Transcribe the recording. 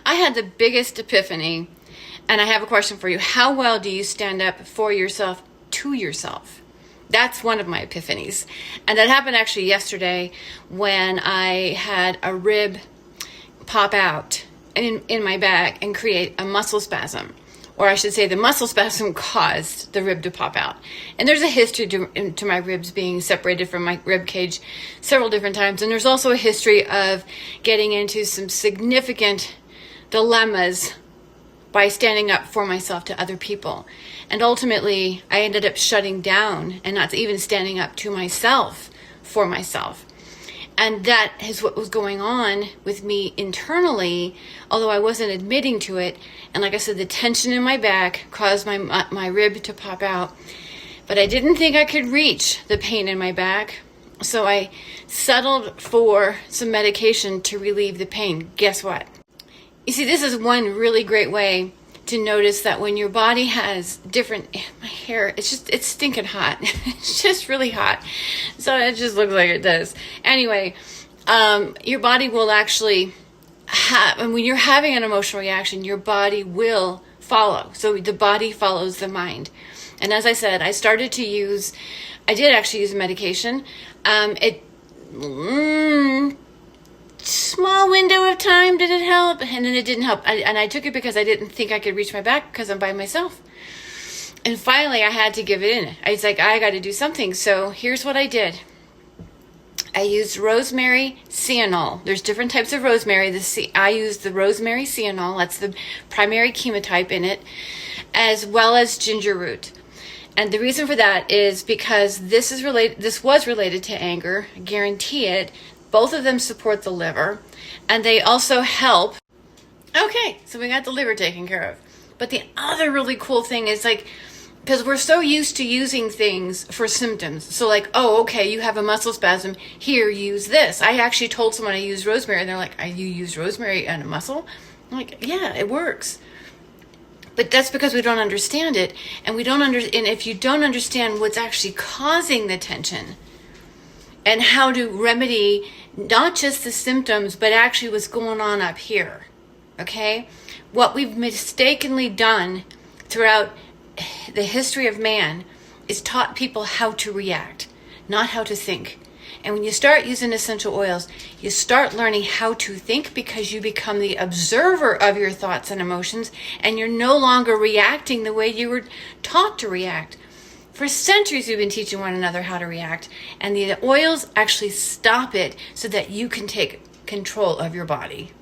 I had the biggest epiphany, and I have a question for you. How well do you stand up for yourself, to yourself? That's one of my epiphanies. And that happened actually yesterday when I had a rib pop out in my back and create a muscle spasm. Or I should say the muscle spasm caused the rib to pop out. And there's a history to my ribs being separated from my rib cage several different times. And there's also a history of getting into some significant dilemmas by standing up for myself to other people. And ultimately, I ended up shutting down and not even standing up to myself for myself. And that is what was going on with me internally, although I wasn't admitting to it. And like I said, the tension in my back caused my rib to pop out. But I didn't think I could reach the pain in my back. So I settled for some medication to relieve the pain. Guess what? You see, this is one really great way to notice that when your body has my hair, it's stinking hot. It's just really hot. So it just looks like it does. Anyway, your body will actually and when you're having an emotional reaction, your body will follow. So the body follows the mind. And as I said, I did actually use medication. Small window of time did it help, and then it didn't help. I took it because I didn't think I could reach my back because I'm by myself. And finally, I had to give it in. I was like, I got to do something. So here's what I did. I used rosemary cianol. There's different types of rosemary. I used the rosemary cianol. That's the primary chemotype in it, as well as ginger root. And the reason for that is because this was related to anger. I guarantee it. Both of them support the liver, and they also help. Okay, so we got the liver taken care of. But the other really cool thing is because we're so used to using things for symptoms. So oh, okay, you have a muscle spasm. Here, use this. I actually told someone I used rosemary, and they're like, you use rosemary and a muscle? I'm like, yeah, it works. But that's because we don't understand it. And if you don't understand what's actually causing the tension, and how to remedy not just the symptoms, but actually what's going on up here, okay? What we've mistakenly done throughout the history of man is taught people how to react, not how to think. And when you start using essential oils, you start learning how to think because you become the observer of your thoughts and emotions, and you're no longer reacting the way you were taught to react. For centuries, we've been teaching one another how to react, and the oils actually stop it so that you can take control of your body.